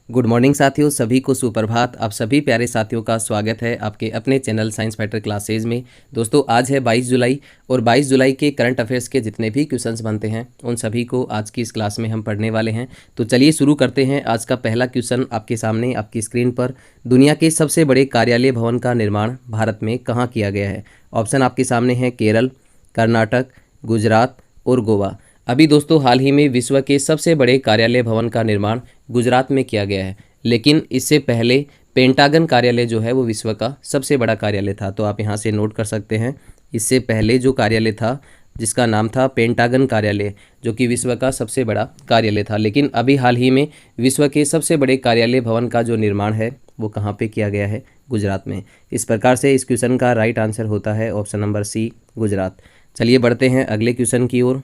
Good morning साथियों, सभी को सुप्रभात। आप सभी प्यारे साथियों का स्वागत है आपके अपने चैनल साइंस फाइटर क्लासेज में। दोस्तों, आज है 22 जुलाई और 22 जुलाई के करंट अफेयर्स के जितने भी क्वेश्चंस बनते हैं उन सभी को आज की इस क्लास में हम पढ़ने वाले हैं। तो चलिए शुरू करते हैं। आज का पहला क्वेश्चन आपके सामने आपकी स्क्रीन पर, दुनिया के सबसे बड़े कार्यालय भवन का निर्माण भारत में कहाँ किया गया है? ऑप्शन आपके सामने है केरल, कर्नाटक, गुजरात और गोवा। अभी दोस्तों हाल ही में विश्व के सबसे बड़े कार्यालय भवन का निर्माण गुजरात में किया गया है, लेकिन इससे पहले पेंटागन कार्यालय जो है वो विश्व का सबसे बड़ा कार्यालय था। तो आप यहाँ से नोट कर सकते हैं, इससे पहले जो कार्यालय था जिसका नाम था पेंटागन कार्यालय, जो कि विश्व का सबसे बड़ा कार्यालय था, लेकिन अभी हाल ही में विश्व के सबसे बड़े कार्यालय भवन का जो निर्माण है वो कहाँ पे किया गया है? गुजरात में। इस प्रकार से इस क्वेश्चन का राइट आंसर होता है ऑप्शन नंबर सी, गुजरात। चलिए बढ़ते हैं अगले क्वेश्चन की ओर।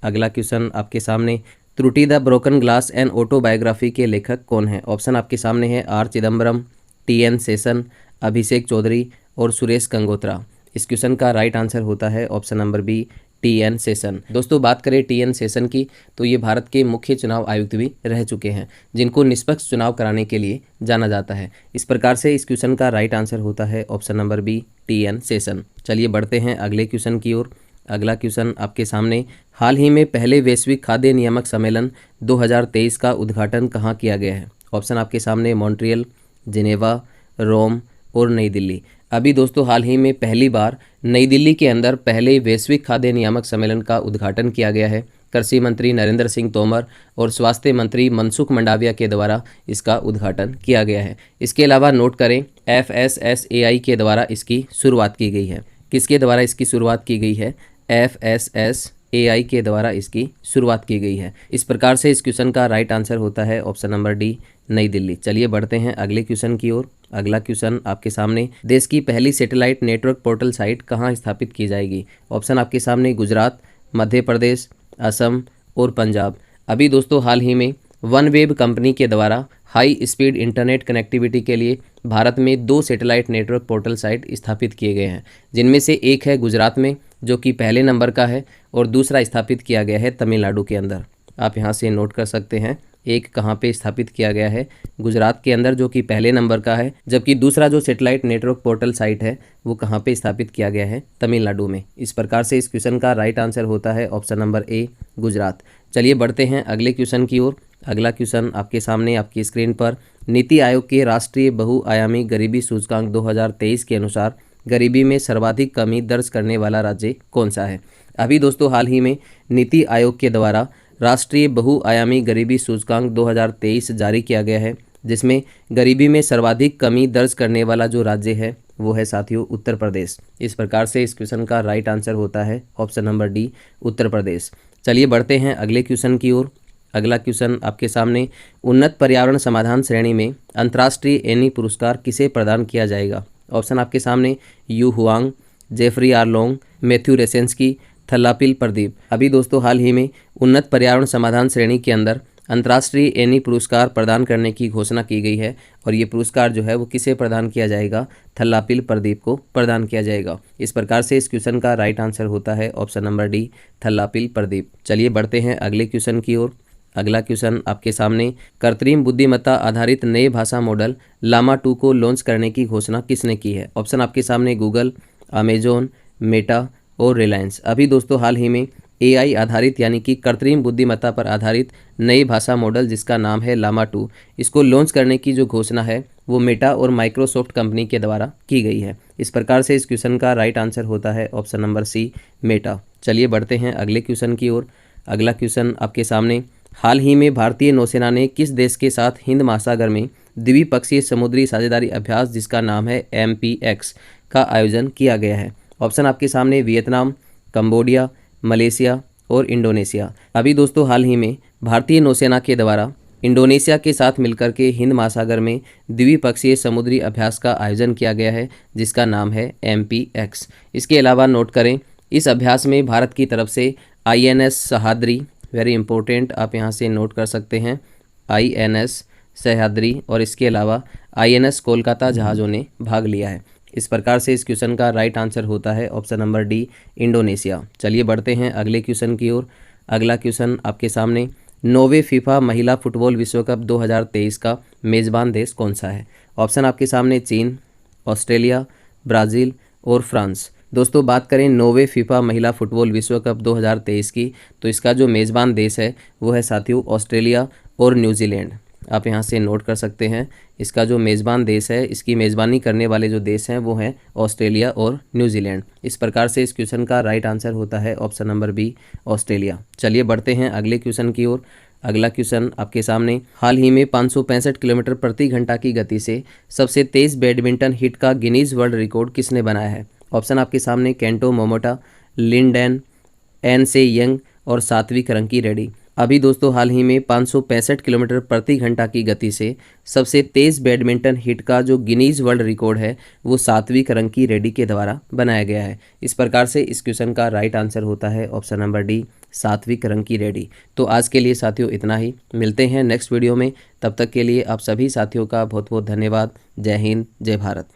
अगला क्वेश्चन आपके सामने, त्रुटि the broken glass and autobiography के लेखक कौन है? ऑप्शन आपके सामने है आर चिदम्बरम, टी.एन. शेषन, अभिषेक चौधरी और सुरेश गंगोत्रा। इस क्वेश्चन का राइट आंसर होता है option number B, T N. Seshan. दोस्तों बात करें टी.एन. शेषन की, तो ये भारत के मुख्य चुनाव आयुक्त भी रह चुके हैं, जिनको निष्पक्ष चुनाव कराने के लिए जाना जाता है। इस प्रकार से इस क्वेश्चन का राइट आंसर होता है option number B, T N. Seshan. चलिए बढ़ते हैं अगले क्वेश्चन की ओर। अगला क्वेश्चन आपके सामने, हाल ही में पहले वैश्विक खाद्य नियामक सम्मेलन 2023 का उद्घाटन कहाँ किया गया है? ऑप्शन आपके सामने मॉन्ट्रियल, जिनेवा, रोम और नई दिल्ली। अभी दोस्तों हाल ही में पहली बार नई दिल्ली के अंदर पहले वैश्विक खाद्य नियामक सम्मेलन का उद्घाटन किया गया है। कृषि मंत्री नरेंद्र सिंह तोमर और स्वास्थ्य मंत्री मनसुख मंडाविया के द्वारा इसका उद्घाटन किया गया है। इसके अलावा नोट करें, FSSAI के द्वारा इसकी शुरुआत की गई है। किसके द्वारा इसकी शुरुआत की गई है? FSSAI के द्वारा इसकी शुरुआत की गई है। इस प्रकार से इस क्वेश्चन का राइट आंसर होता है ऑप्शन नंबर डी, नई दिल्ली। चलिए बढ़ते हैं अगले क्वेश्चन की ओर। अगला क्वेश्चन आपके सामने, देश की पहली सैटेलाइट नेटवर्क पोर्टल साइट कहाँ स्थापित की जाएगी? ऑप्शन आपके सामने गुजरात, मध्य प्रदेश, असम और पंजाब। अभी दोस्तों हाल ही में वनवेब कंपनी के द्वारा हाई स्पीड इंटरनेट कनेक्टिविटी के लिए भारत में 2 सैटेलाइट नेटवर्क पोर्टल साइट स्थापित किए गए हैं, जिनमें से एक है गुजरात में जो कि पहले नंबर का है और दूसरा स्थापित किया गया है तमिलनाडु के अंदर। आप यहाँ से नोट कर सकते हैं, एक कहाँ पे स्थापित किया गया है? गुजरात के अंदर जो कि पहले नंबर का है, जबकि दूसरा जो सैटेलाइट नेटवर्क पोर्टल साइट है वो कहाँ पे स्थापित किया गया है? तमिलनाडु में। इस प्रकार से इस क्वेश्चन का राइट आंसर होता है ऑप्शन नंबर ए, गुजरात। चलिए बढ़ते हैं अगले क्वेश्चन की ओर। अगला क्वेश्चन आपके सामने आपकी स्क्रीन पर, नीति आयोग के राष्ट्रीय बहुआयामी गरीबी सूचकांक 2023 के अनुसार गरीबी में सर्वाधिक कमी दर्ज करने वाला राज्य कौन सा है? अभी दोस्तों हाल ही में नीति आयोग के द्वारा राष्ट्रीय बहुआयामी गरीबी सूचकांक 2023 जारी किया गया है, जिसमें गरीबी में सर्वाधिक कमी दर्ज करने वाला जो राज्य है वो है साथियों उत्तर प्रदेश। इस प्रकार से इस क्वेश्चन का राइट आंसर होता है option number D, Uttar Pradesh. चलिए बढ़ते हैं अगले क्वेश्चन की ओर। अगला क्वेश्चन आपके सामने, उन्नत पर्यावरण समाधान श्रेणी में अंतर्राष्ट्रीय एनी पुरस्कार किसे प्रदान किया जाएगा? ऑप्शन आपके सामने Yu Huang, Jeffrey R Long, Matthew Resensky, Thalappil Pradeep. अभी दोस्तों हाल ही में उन्नत पर्यावरण समाधान श्रेणी के अंदर अंतर्राष्ट्रीय एनी पुरस्कार प्रदान करने की घोषणा की गई है, और ये पुरस्कार जो है वो किसे प्रदान किया जाएगा? थल्लापिल प्रदीप को प्रदान किया जाएगा। इस प्रकार से इस क्वेश्चन का राइट आंसर होता है ऑप्शन नंबर डी, थल्लापिल प्रदीप। चलिए बढ़ते हैं अगले क्वेश्चन की ओर। अगला क्वेश्चन आपके सामने, कृत्रिम बुद्धिमत्ता आधारित नए भाषा मॉडल लामा 2 को लॉन्च करने की घोषणा किसने की है? ऑप्शन आपके सामने गूगल, अमेजोन, मेटा और रिलायंस। अभी दोस्तों हाल ही में AI आधारित यानी कि कृत्रिम बुद्धिमत्ता पर आधारित नई भाषा मॉडल जिसका नाम है लामा 2, इसको लॉन्च करने की जो घोषणा है वो मेटा और माइक्रोसॉफ्ट कंपनी के द्वारा की गई है। इस प्रकार से इस क्वेश्चन का राइट आंसर होता है ऑप्शन नंबर सी, मेटा। चलिए बढ़ते हैं अगले क्वेश्चन की ओर। अगला क्वेश्चन आपके सामने, हाल ही में भारतीय नौसेना ने किस देश के साथ हिंद महासागर में द्विपक्षीय समुद्री साझेदारी अभ्यास जिसका नाम है MPX का आयोजन किया गया है? ऑप्शन आपके सामने वियतनाम, कंबोडिया, मलेशिया और इंडोनेशिया। अभी दोस्तों हाल ही में भारतीय नौसेना के द्वारा इंडोनेशिया के साथ मिलकर के हिंद महासागर में द्विपक्षीय समुद्री अभ्यास का आयोजन किया गया है, जिसका नाम है MPX। इसके अलावा नोट करें, इस अभ्यास में भारत की तरफ से INS सह्याद्री, वेरी इंपॉर्टेंट, आप यहाँ से नोट कर सकते हैं, INS सह्याद्री और इसके अलावा INS कोलकाता जहाज़ों ने भाग लिया है। इस प्रकार से इस क्वेश्चन का राइट आंसर होता है ऑप्शन नंबर डी, इंडोनेशिया। चलिए बढ़ते हैं अगले क्वेश्चन की ओर। अगला क्वेश्चन आपके सामने, 9वें फीफा महिला फुटबॉल विश्व कप 2023 का मेज़बान देश कौन सा है? ऑप्शन आपके सामने चीन, ऑस्ट्रेलिया, ब्राज़ील और फ्रांस। दोस्तों बात करें 9वें फीफा महिला फुटबॉल विश्व कप 2023 की, तो इसका जो मेज़बान देश है वो है साथियों ऑस्ट्रेलिया और न्यूजीलैंड। आप यहाँ से नोट कर सकते हैं, इसका जो मेज़बान देश है, इसकी मेज़बानी करने वाले जो देश हैं वो हैं ऑस्ट्रेलिया और न्यूजीलैंड। इस प्रकार से इस क्वेश्चन का राइट आंसर होता है ऑप्शन नंबर बी, ऑस्ट्रेलिया। चलिए बढ़ते हैं अगले क्वेश्चन की ओर। अगला क्वेश्चन आपके सामने, हाल ही में 565 किलोमीटर प्रति घंटा की गति से सबसे तेज़ बैडमिंटन हिट का गिनीज वर्ल्ड रिकॉर्ड किसने बनाया है? ऑप्शन आपके सामने केंटो मोमोटा, लिंडेन, एन से यंग और सात्विक रंकी रेड्डी। अभी दोस्तों हाल ही में 565 किलोमीटर प्रति घंटा की गति से सबसे तेज़ बैडमिंटन हिट का जो गिनीज वर्ल्ड रिकॉर्ड है वो सात्विक रंकी रेड्डी के द्वारा बनाया गया है। इस प्रकार से इस क्वेश्चन का राइट आंसर होता है ऑप्शन नंबर डी, सात्विक रंकी रेड्डी। तो आज के लिए साथियों इतना ही, मिलते हैं नेक्स्ट वीडियो में। तब तक के लिए आप सभी साथियों का बहुत बहुत धन्यवाद। जय हिंद, जय भारत।